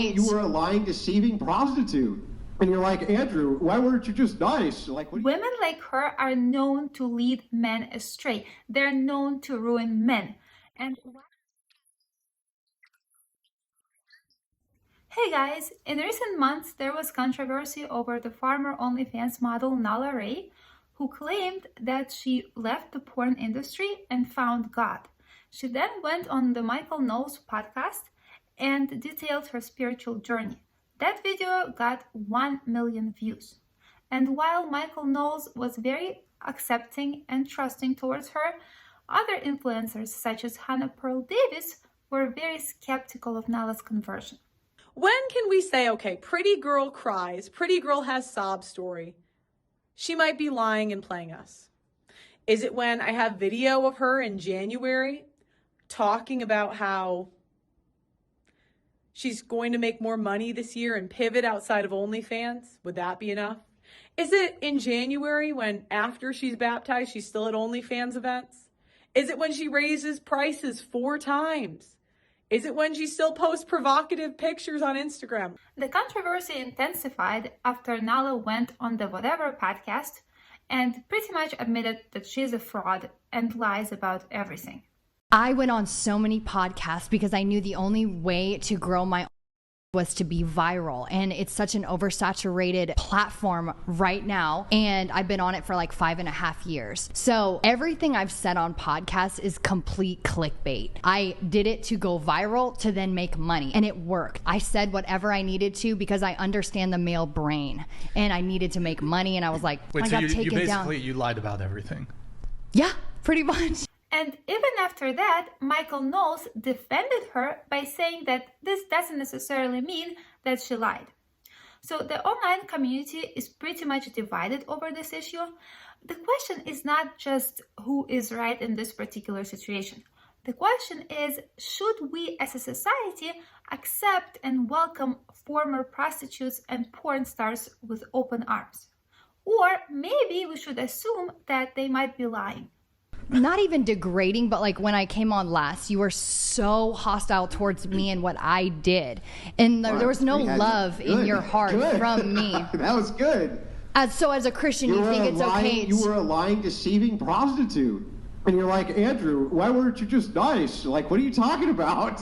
You were a lying, deceiving prostitute. And you're like, Andrew, why weren't you just nice? Like, women like her are known to lead men astray. They're known to ruin men. And hey guys, in recent months there was controversy over the former OnlyFans model Nala Ray, who claimed that she left the porn industry and found God. She then went on the Michael Knowles podcast and detailed her spiritual journey. That video got 1 million views. And while Michael Knowles was very accepting and trusting towards her, other influencers such as Hannah Pearl Davis were very skeptical of Nala's conversion. When can we say, okay, pretty girl cries, pretty girl has sob story, she might be lying and playing us? Is it when I have video of her in January talking about how she's going to make more money this year and pivot outside of OnlyFans? Would that be enough? Is it in January when after she's baptized, she's still at OnlyFans events? Is it when she raises prices 4 times? Is it when she still posts provocative pictures on Instagram? The controversy intensified after Nala went on the Whatever podcast and pretty much admitted that she's a fraud and lies about everything. I went on so many podcasts because I knew the only way to grow my was to be viral, and it's such an oversaturated platform right now, and I've been on it for like 5.5 years. So everything I've said on podcasts is complete clickbait. I did it to go viral to then make money, and it worked. I said whatever I needed to because I understand the male brain, and I needed to make money, and I was like, wait, I so got taken down. You lied about everything? Yeah, pretty much. And even after that, Michael Knowles defended her by saying that this doesn't necessarily mean that she lied. So the online community is pretty much divided over this issue. The question is not just who is right in this particular situation. The question is, should we as a society accept and welcome former prostitutes and porn stars with open arms? Or maybe we should assume that they might be lying. Not even degrading, but like when I came on last, you were so hostile towards me and what I did. And there was no love in your heart from me. That was good. So as a Christian, you think it's okay. You were a lying, deceiving prostitute. And you're like, Andrew, why weren't you just nice? Like, what are you talking about?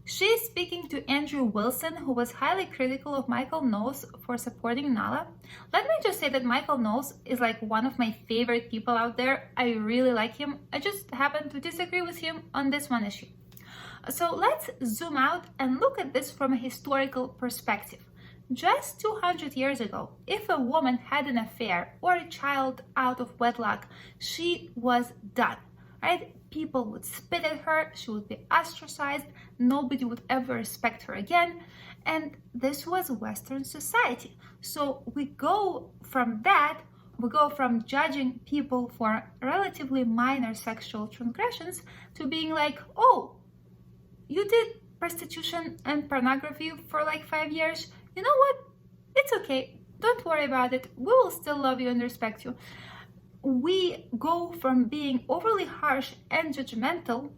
She's speaking to Andrew Wilson, who was highly critical of Michael Knowles for supporting Nala. Let me just say that Michael Knowles is like one of my favorite people out there. I really like him. I just happen to disagree with him on this one issue. So let's zoom out and look at this from a historical perspective. Just 200 years ago, if a woman had an affair or a child out of wedlock, she was done, right? People would spit at her, she would be ostracized, nobody would ever respect her again. And this was Western society. So we go from judging people for relatively minor sexual transgressions to being like, oh, you did prostitution and pornography for like 5 years. You know what? It's okay. Don't worry about it. We will still love you and respect you. We go from being overly harsh and judgmental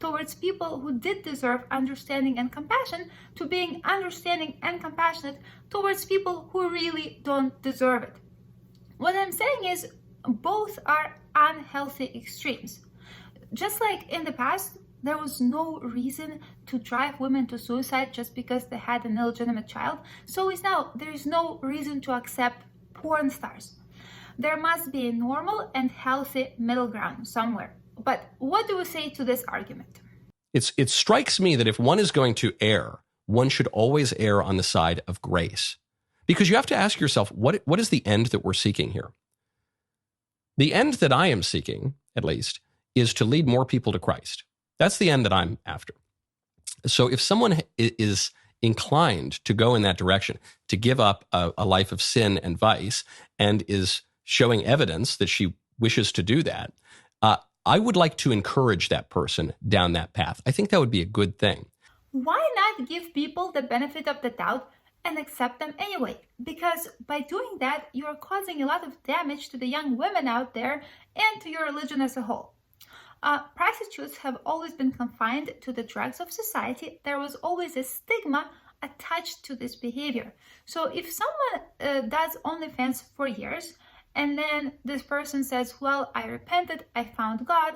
towards people who did deserve understanding and compassion to being understanding and compassionate towards people who really don't deserve it. What I'm saying is both are unhealthy extremes. Just like in the past, there was no reason to drive women to suicide just because they had an illegitimate child. So is now there is no reason to accept porn stars. There must be a normal and healthy middle ground somewhere. But what do we say to this argument? It strikes me that if one is going to err, one should always err on the side of grace. Because you have to ask yourself, what is the end that we're seeking here? The end that I am seeking, at least, is to lead more people to Christ. That's the end that I'm after. So if someone is inclined to go in that direction, to give up a life of sin and vice, and is showing evidence that she wishes to do that, I would like to encourage that person down that path. I think that would be a good thing. Why not give people the benefit of the doubt and accept them anyway? Because by doing that, you're causing a lot of damage to the young women out there and to your religion as a whole. Prostitutes have always been confined to the dregs of society. There was always a stigma attached to this behavior. So if someone does OnlyFans for years, and then this person says, well, I repented, I found God,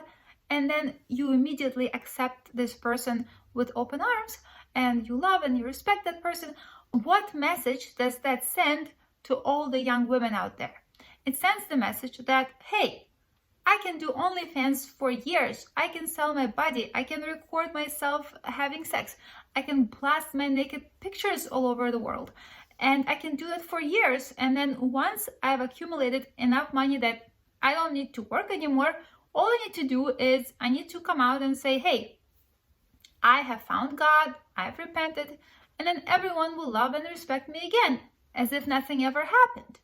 and then you immediately accept this person with open arms, and you love and you respect that person, what message does that send to all the young women out there? It sends the message that, hey, I can do OnlyFans for years. I can sell my body. I can record myself having sex. I can blast my naked pictures all over the world. And I can do that for years. And then once I've accumulated enough money that I don't need to work anymore, all I need to do is I need to come out and say, hey, I have found God, I've repented, and then everyone will love and respect me again, as if nothing ever happened.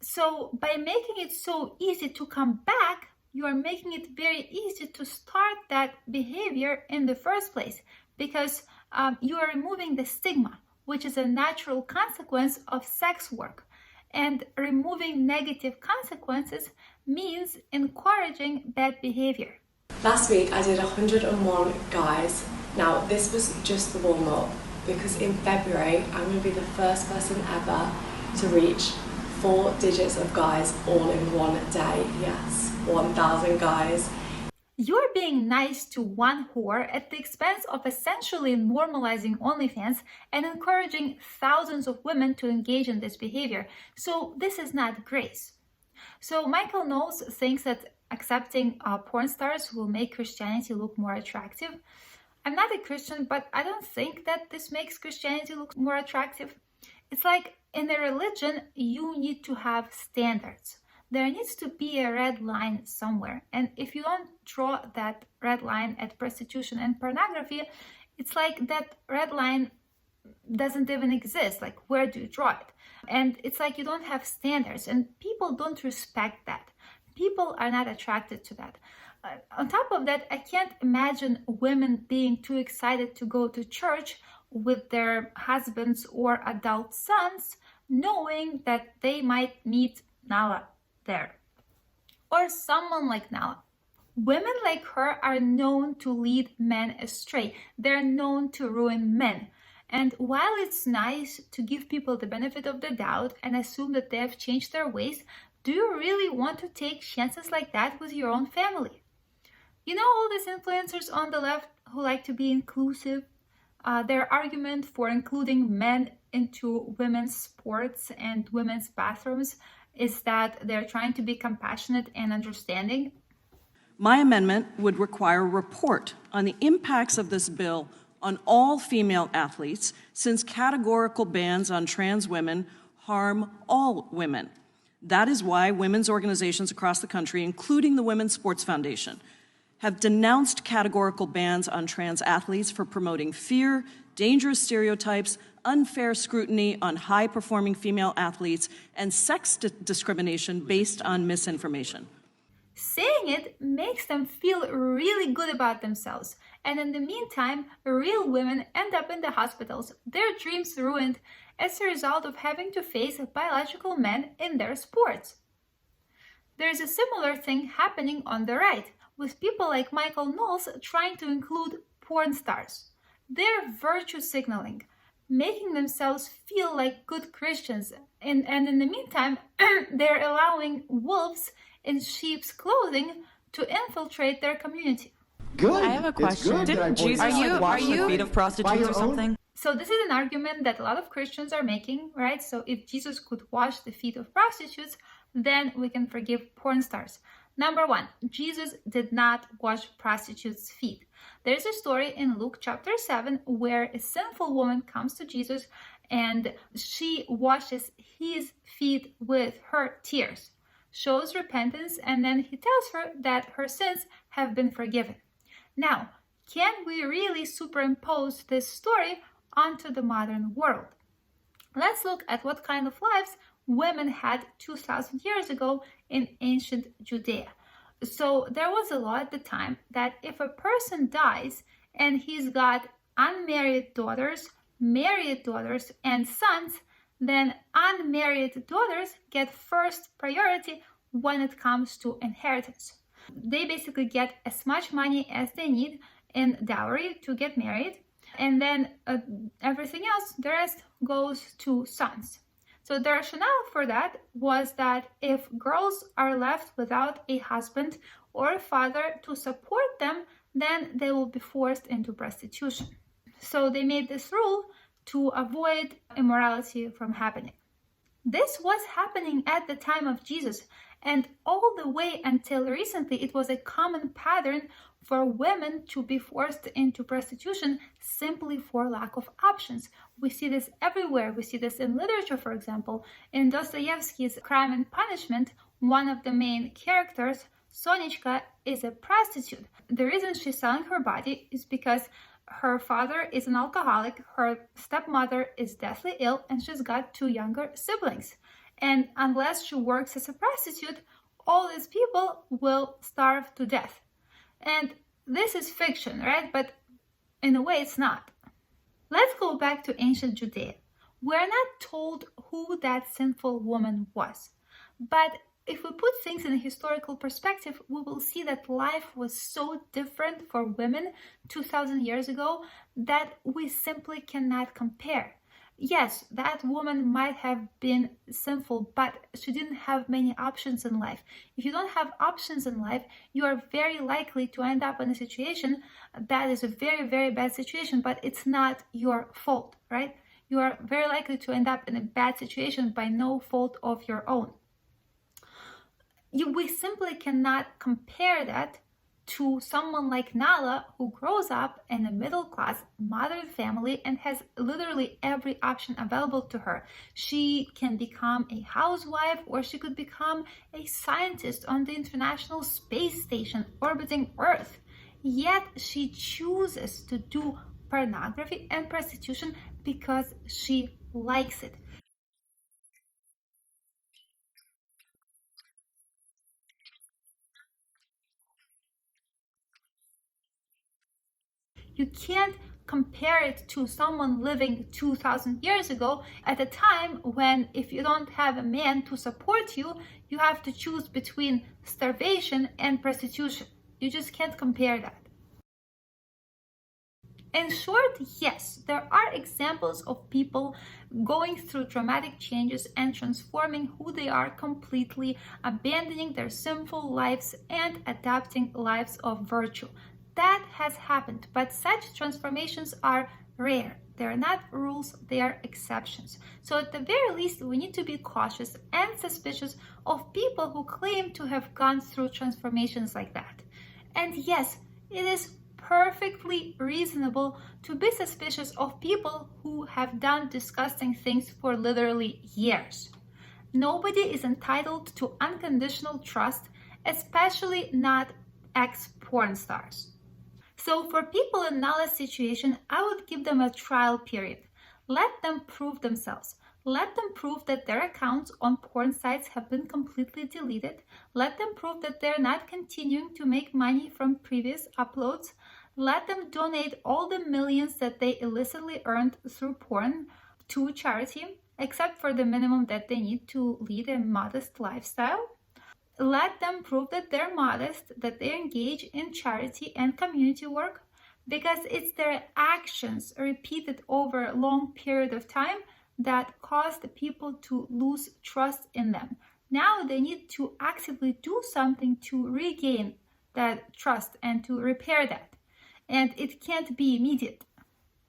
So by making it so easy to come back, you are making it very easy to start that behavior in the first place, because you are removing the stigma, which is a natural consequence of sex work. And removing negative consequences means encouraging bad behavior. Last week I did 101 guys. Now this was just the warm-up, because in February I'm going to be the first person ever to reach 4 digits of guys all in one day. Yes, 1,000 guys. You're being nice to one whore at the expense of essentially normalizing OnlyFans and encouraging thousands of women to engage in this behavior. So this is not grace. So Michael Knowles thinks that accepting porn stars will make Christianity look more attractive. I'm not a Christian, but I don't think that this makes Christianity look more attractive. It's like in a religion, you need to have standards. There needs to be a red line somewhere. And if you don't draw that red line at prostitution and pornography, it's like that red line doesn't even exist. Like, where do you draw it? And it's like you don't have standards, and people don't respect that. People are not attracted to that. On top of that, I can't imagine women being too excited to go to church with their husbands or adult sons, knowing that they might meet Nala there, or someone like Nala. Women like her are known to lead men astray. They're known to ruin men. And while it's nice to give people the benefit of the doubt and assume that they have changed their ways, do you really want to take chances like that with your own family? You know, all these influencers on the left who like to be inclusive, their argument for including men into women's sports and women's bathrooms is that they're trying to be compassionate and understanding. My amendment would require a report on the impacts of this bill on all female athletes, since categorical bans on trans women harm all women. That is why women's organizations across the country, including the Women's Sports Foundation, have denounced categorical bans on trans athletes for promoting fear, dangerous stereotypes, unfair scrutiny on high-performing female athletes, and sex discrimination based on misinformation. Saying it makes them feel really good about themselves. And in the meantime, real women end up in the hospitals, their dreams ruined as a result of having to face biological men in their sports. There's a similar thing happening on the right, with people like Michael Knowles trying to include porn stars. They're virtue signaling, making themselves feel like good Christians. And in the meantime, they're allowing wolves in sheep's clothing to infiltrate their community. Good. I have a question. It's good that I Didn't pointed Jesus out, wash like, the feet of prostitutes or something? So this is an argument that a lot of Christians are making, right? So if Jesus could wash the feet of prostitutes, then we can forgive porn stars. Number one, Jesus did not wash prostitutes' feet. There's a story in Luke chapter 7 where a sinful woman comes to Jesus and she washes his feet with her tears, shows repentance, and then he tells her that her sins have been forgiven. Now, can we really superimpose this story onto the modern world? Let's look at what kind of lives women had 2,000 years ago in ancient Judea. So there was a law at the time that if a person dies and he's got unmarried daughters, married daughters, and sons, then unmarried daughters get first priority when it comes to inheritance. They basically get as much money as they need in dowry to get married, And then everything else, the rest goes to sons. So the rationale for that was that if girls are left without a husband or a father to support them, then they will be forced into prostitution. So they made this rule to avoid immorality from happening. This was happening at the time of Jesus, and all the way until recently, it was a common pattern for women to be forced into prostitution simply for lack of options. We see this everywhere. We see this in literature, for example. In Dostoevsky's Crime and Punishment, one of the main characters, Sonichka, is a prostitute. The reason she's selling her body is because her father is an alcoholic, her stepmother is deathly ill, and she's got 2 younger siblings. And unless she works as a prostitute, all these people will starve to death. And this is fiction, right? But in a way, it's not. Let's go back to ancient Judea. We're not told who that sinful woman was. But if we put things in a historical perspective, we will see that life was so different for women 2,000 years ago that we simply cannot compare. Yes, that woman might have been sinful, but she didn't have many options in life. If you don't have options in life, you are very likely to end up in a situation that is a very, very bad situation, but it's not your fault, right? You are very likely to end up in a bad situation by no fault of your own. We simply cannot compare that to someone like Nala, who grows up in a middle-class modern family and has literally every option available to her. She can become a housewife, or she could become a scientist on the International Space Station orbiting Earth. Yet she chooses to do pornography and prostitution because she likes it. You can't compare it to someone living 2,000 years ago at a time when if you don't have a man to support you, you have to choose between starvation and prostitution. You just can't compare that. In short, yes, there are examples of people going through dramatic changes and transforming who they are completely, abandoning their sinful lives and adopting lives of virtue. That has happened, but such transformations are rare. They are not rules, they are exceptions. So at the very least, we need to be cautious and suspicious of people who claim to have gone through transformations like that. And yes, it is perfectly reasonable to be suspicious of people who have done disgusting things for literally years. Nobody is entitled to unconditional trust, especially not ex-porn stars. So for people in Nala's situation, I would give them a trial period. Let them prove themselves. Let them prove that their accounts on porn sites have been completely deleted. Let them prove that they're not continuing to make money from previous uploads. Let them donate all the millions that they illicitly earned through porn to charity, except for the minimum that they need to lead a modest lifestyle. Let them prove that they're modest, that they engage in charity and community work, because it's their actions repeated over a long period of time that caused people to lose trust in them. Now they need to actively do something to regain that trust and to repair that. And it can't be immediate.